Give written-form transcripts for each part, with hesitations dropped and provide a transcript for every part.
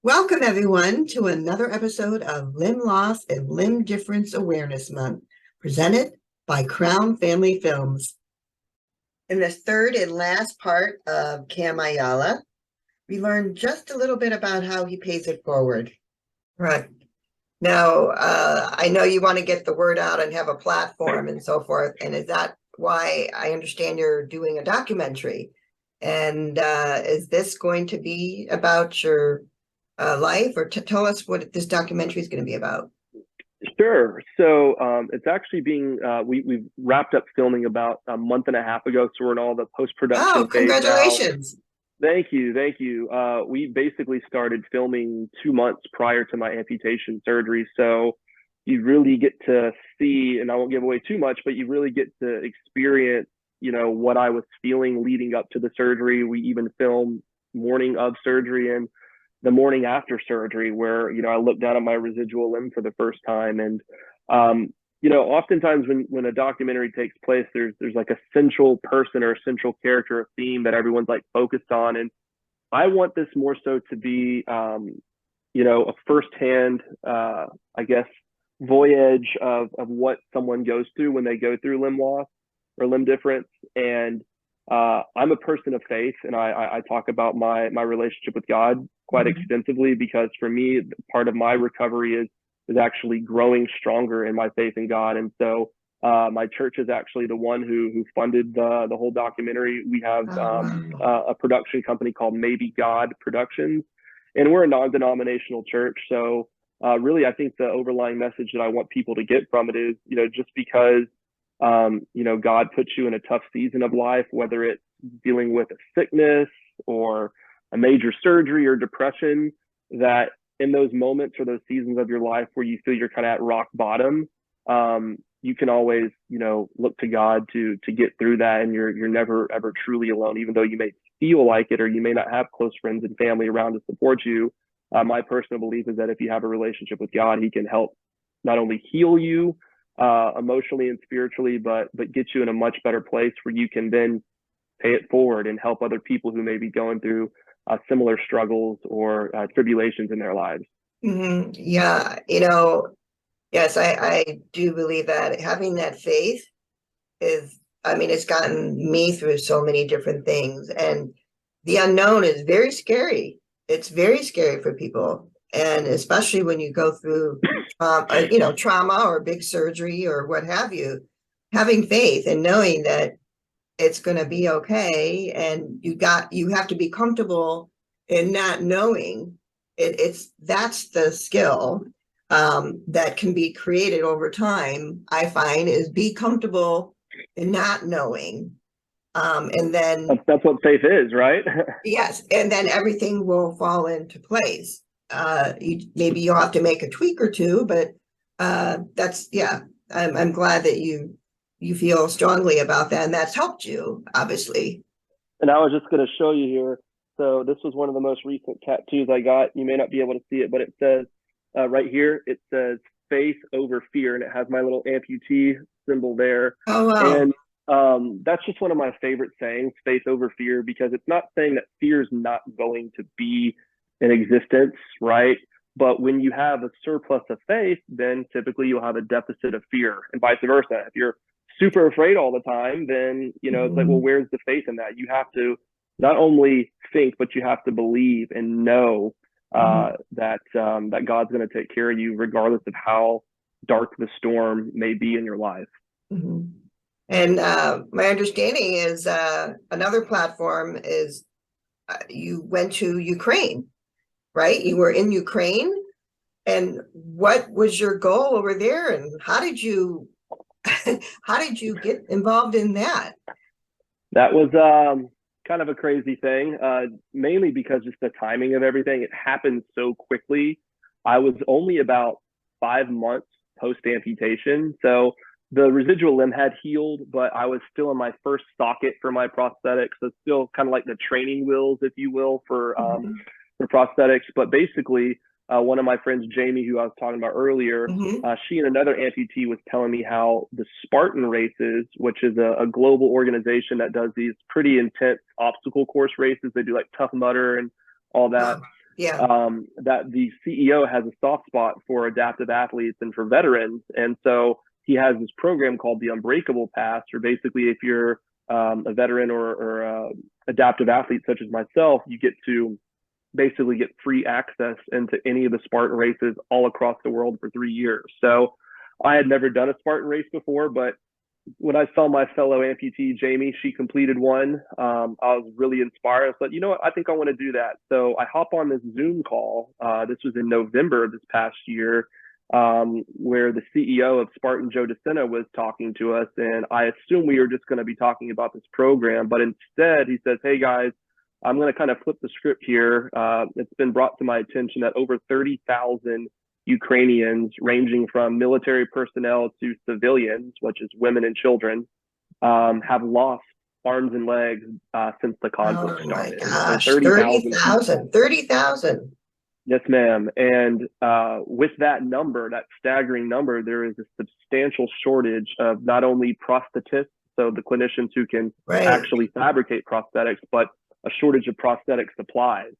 Welcome, everyone, to another episode of Limb Loss and Limb Difference Awareness Month, presented by Crown Family Films. In the third and last part of Cam Ayala, we learned just a little bit about how he pays it forward. Right. Now, I know you want to get the word out and have a platform and so forth, and is that why I understand you're doing a documentary? And is this going to be about your life, or tell us what this documentary is going to be about? Sure. So it's actually being we've wrapped up filming about a month and a half ago, so we're in all the Oh, post-production phase now. congratulations. Thank you, thank you. We basically started filming 2 months prior to my amputation surgery, so you really get to see, and I won't give away too much, but you really get to experience, what I was feeling leading up to the surgery. We even filmed morning of surgery and the morning after surgery, where I looked down at my residual limb for the first time. And oftentimes when a documentary takes place, there's like a central person or a central character or theme that everyone's like focused on. And I want this more so to be a firsthand I guess voyage of what someone goes through when they go through limb loss or limb difference. And I'm a person of faith, and I talk about my relationship with God quite extensively, because for me, part of my recovery is actually growing stronger in my faith in God. And so my church is actually the one who funded the whole documentary. We have a production company called Maybe God Productions, and we're a non-denominational church. So really, I think the overlying message that I want people to get from it is, just because God puts you in a tough season of life, whether it's dealing with a sickness or a major surgery or depression, that in those moments or those seasons of your life where you feel you're kind of at rock bottom, you can always, look to God to get through that. And you're never, ever truly alone, even though you may feel like it, or you may not have close friends and family around to support you. My personal belief is that if you have a relationship with God, he can help not only heal you emotionally and spiritually, but get you in a much better place where you can then pay it forward and help other people who may be going through similar struggles or tribulations in their lives. Yeah, yes, I do believe that having that faith it's gotten me through so many different things, and the unknown is very scary. It's very scary for people, and especially when you go through trauma or big surgery or what have you. Having faith and knowing that it's going to be okay, and you have to be comfortable in not knowing. That's the skill that can be created over time, I find, is be comfortable in not knowing. And then that's what faith is, right? yes, and then everything will fall into place. Maybe you'll have to make a tweak or two, but I'm glad that you feel strongly about that, and that's helped you, obviously. And I was just going to show you here. So this was one of the most recent tattoos I got. You may not be able to see it, but it says right here, it says faith over fear, and it has my little amputee symbol there. Oh, wow. And that's just one of my favorite sayings, faith over fear, because it's not saying that fear is not going to be in existence, right? But when you have a surplus of faith, then typically you'll have a deficit of fear, and vice versa. If you're super afraid all the time, then it's like, well, where's the faith in that? You have to not only think, but you have to believe and know that God's going to take care of you, regardless of how dark the storm may be in your life. And my understanding is another platform is you went to Ukraine, right? You were in Ukraine, and what was your goal over there, and how did you get involved in that? That was kind of a crazy thing, mainly because just the timing of everything. It happened so quickly. I was only about 5 months post amputation, so the residual limb had healed, but I was still in my first socket for my prosthetics. So still kind of like the training wheels, if you will, for prosthetics. But basically, one of my friends, Jamie, who I was talking about earlier, she and another amputee was telling me how the Spartan races, which is a global organization that does these pretty intense obstacle course races. They do like Tough Mudder and all that. Yeah. that the CEO has a soft spot for adaptive athletes and for veterans. And so he has this program called the Unbreakable Pass, or basically, if you're a veteran or adaptive athlete such as myself, you get to basically get free access into any of the Spartan races all across the world for 3 years. So I had never done a Spartan race before, but when I saw my fellow amputee Jamie, she completed one. I was really inspired. I thought, you know what, I think I want to do that. So I hop on this Zoom call. This was in November this past year, where the CEO of Spartan, Joe DeSena, was talking to us, and I assumed we were just going to be talking about this program, but instead he says, "Hey guys, I'm going to kind of flip the script here. It's been brought to my attention that over 30,000 Ukrainians, ranging from military personnel to civilians, which is women and children, have lost arms and legs since the conflict Oh my started." So gosh, 30,000 people. 30,000. Yes, ma'am. And with that number, that staggering number, there is a substantial shortage of not only prosthetists, so the clinicians who can Right. actually fabricate prosthetics, but a shortage of prosthetic supplies.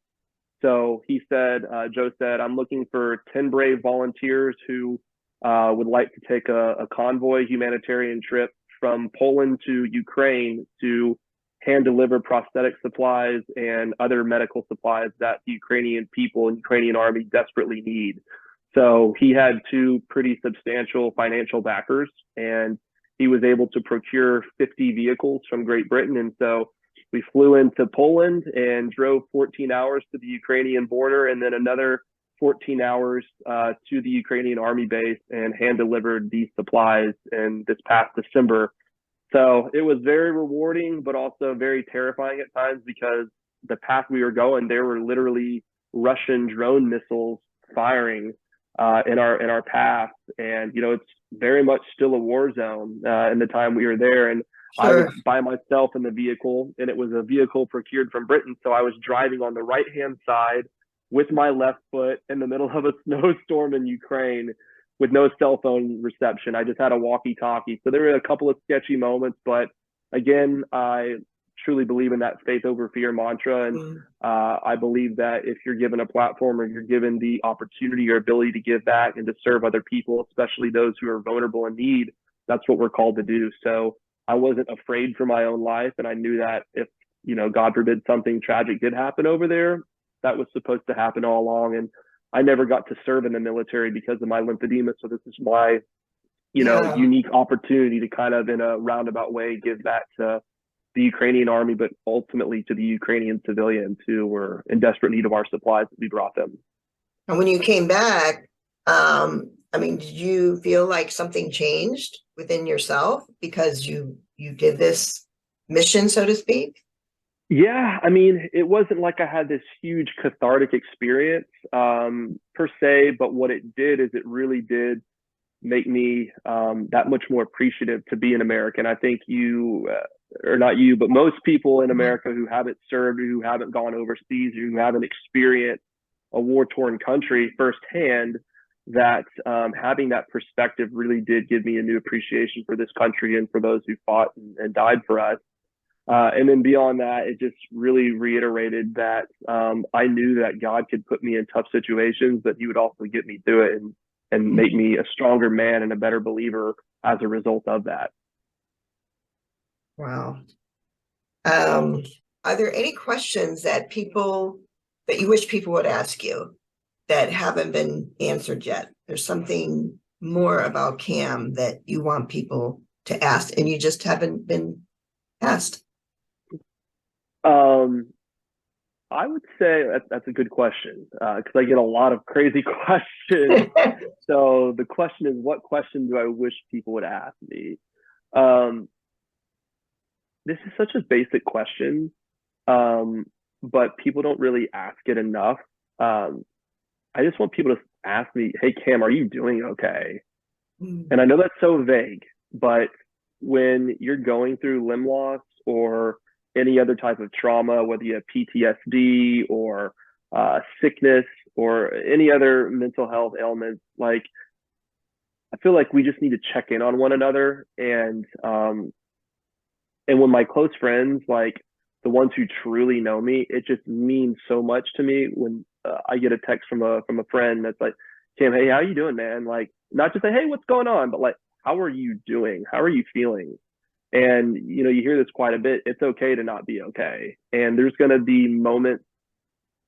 So he said, Joe said, "I'm looking for 10 brave volunteers who would like to take a convoy humanitarian trip from Poland to Ukraine to hand deliver prosthetic supplies and other medical supplies that the Ukrainian people and Ukrainian army desperately need." So he had two pretty substantial financial backers, and he was able to procure 50 vehicles from Great Britain. And so we flew into Poland and drove 14 hours to the Ukrainian border, and then another 14 hours to the Ukrainian army base, and hand delivered these supplies in this past December. So it was very rewarding, but also very terrifying at times, because the path we were going, there were literally Russian drone missiles firing in our path, and it's very much still a war zone in the time we were there. And I was Sure. by myself in the vehicle, and it was a vehicle procured from Britain. So I was driving on the right hand side with my left foot in the middle of a snowstorm in Ukraine with no cell phone reception. I just had a walkie talkie. So there were a couple of sketchy moments, but again, I truly believe in that faith over fear mantra. And Mm. I believe that if you're given a platform, or you're given the opportunity or ability to give back and to serve other people, especially those who are vulnerable in need, that's what we're called to do. So I wasn't afraid for my own life. And I knew that if, God forbid, something tragic did happen over there, that was supposed to happen all along. And I never got to serve in the military because of my lymphedema. So this is my, Yeah. unique opportunity to kind of, in a roundabout way, give back to the Ukrainian army, but ultimately to the Ukrainian civilians who were in desperate need of our supplies that we brought them. And when you came back, I mean, did you feel like something changed within yourself because you did this mission, so to speak? Yeah, I mean, it wasn't like I had this huge cathartic experience per se, but what it did is it really did make me that much more appreciative to be an American. I think or not you, but most people in Mhm. America who haven't served, or who haven't gone overseas, or who haven't experienced a war-torn country firsthand, that having that perspective really did give me a new appreciation for this country and for those who fought and died for us. And then beyond that, it just really reiterated that I knew that God could put me in tough situations, but He would also get me through it, and make me a stronger man and a better believer as a result of that. Wow. Um, are there any questions that you wish people would ask you that haven't been answered yet? There's something more about Cam that you want people to ask and you just haven't been asked. Um, I would say that's a good question, because I get a lot of crazy questions. So the question is, what question do I wish people would ask me? Um, this is such a basic question, um, but people don't really ask it enough. Um, I just want people to ask me, "Hey, Cam, are you doing okay?" Mm. And I know that's so vague, but when you're going through limb loss or any other type of trauma, whether you have PTSD or sickness or any other mental health ailments, like, I feel like we just need to check in on one another. And when my close friends, like the ones who truly know me, it just means so much to me when I get a text from a friend that's like, Cam, hey, how you doing, man? Like, not just say, hey, what's going on, but like, how are you doing? How are you feeling? And you hear this quite a bit. It's okay to not be okay, and there's going to be moments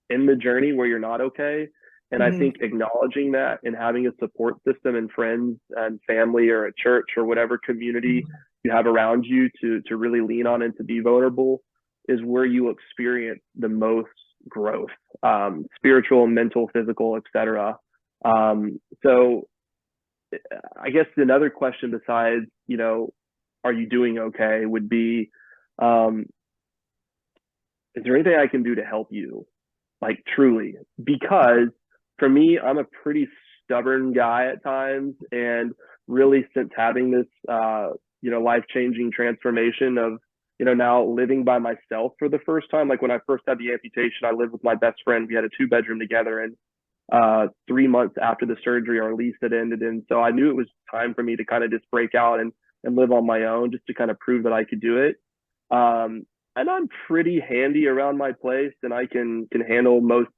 in the journey where you're not okay. And I Mhm. think acknowledging that and having a support system and friends and family or a church or whatever community you have around you to really lean on and to be vulnerable is where you experience the most growth, spiritual, mental, physical, etc. So I guess another question besides, are you doing okay would be, um, is there anything I can do to help you? Like truly, because for me, I'm a pretty stubborn guy at times, and really since having this, life-changing transformation of, now living by myself for the first time. Like when I first had the amputation, I lived with my best friend. We had a two-bedroom together, and 3 months after the surgery, our lease had ended, and so I knew it was time for me to kind of just break out and live on my own, just to kind of prove that I could do it. Um, and I'm pretty handy around my place, and I can handle most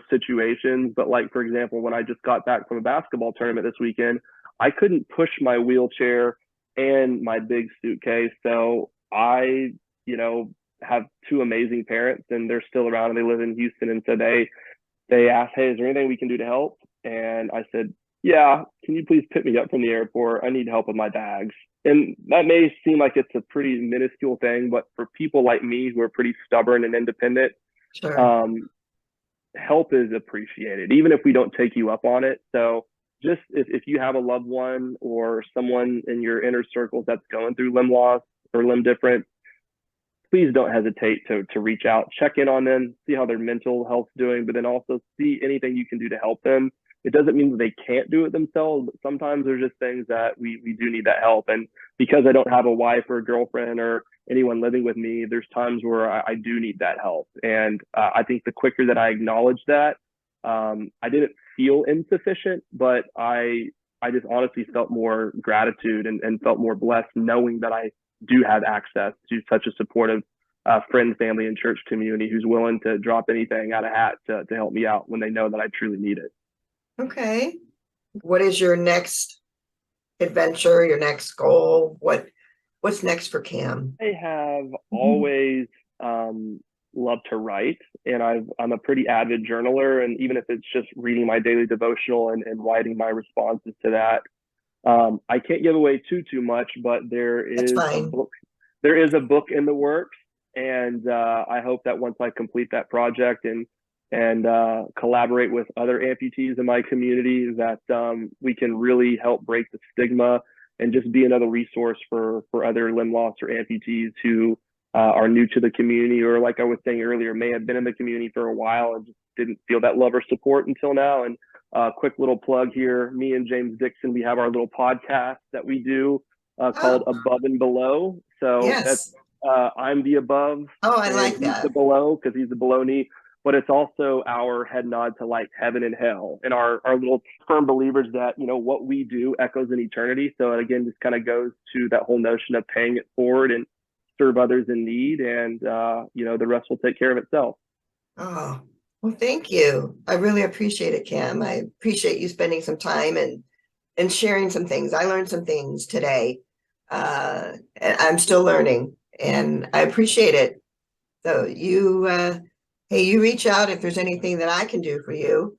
situations. But like for example, when I just got back from a basketball tournament this weekend, I couldn't push my wheelchair and my big suitcase. So I, you know, have two amazing parents, and they're still around, and they live in Houston, and so they asked, hey, is there anything we can do to help? And I said, yeah, can you please pick me up from the airport? I need help with my bags. And that may seem like it's a pretty minuscule thing, but for people like me who are pretty stubborn and independent, Sure. um, help is appreciated, even if we don't take you up on it. So just if you have a loved one or someone in your inner circles that's going through limb loss or limb difference, please don't hesitate to reach out, check in on them, see how their mental health's doing, but then also see anything you can do to help them. It doesn't mean that they can't do it themselves, but sometimes there's just things that we do need that help. And because I don't have a wife or a girlfriend or anyone living with me, there's times where I do need that help. And I think the quicker that I acknowledge that, I didn't feel insufficient, but I just honestly felt more gratitude and felt more blessed knowing that I do have access to such a supportive friend, family, and church community who's willing to drop anything out of hat to help me out when they know that I truly need it. Okay. What is your next adventure, your next goal? What's next for Cam? I have Mhm. always loved to write, and I'm a pretty avid journaler, and even if it's just reading my daily devotional and writing my responses to that, I can't give away too much, but That's fine. there is a book in the works, and I hope that once I complete that project and collaborate with other amputees in my community, that we can really help break the stigma and just be another resource for other limb loss or amputees who are new to the community, or like I was saying earlier, may have been in the community for a while and just didn't feel that love or support until now. And quick little plug here. Me and James Dixon, we have our little podcast that we do called Oh, Above and Below. So that's yes. I'm the above Oh, I and like he's the that. below because he's the below knee. But it's also our head nod to like heaven and hell, and our little firm believers that what we do echoes in eternity. So again, this kind of goes to that whole notion of paying it forward and serve others in need, and the rest will take care of itself. Oh, well, thank you. I really appreciate it, Cam. I appreciate you spending some time and sharing some things. I learned some things today. And I'm still learning, and I appreciate it. So hey, you reach out if there's anything that I can do for you.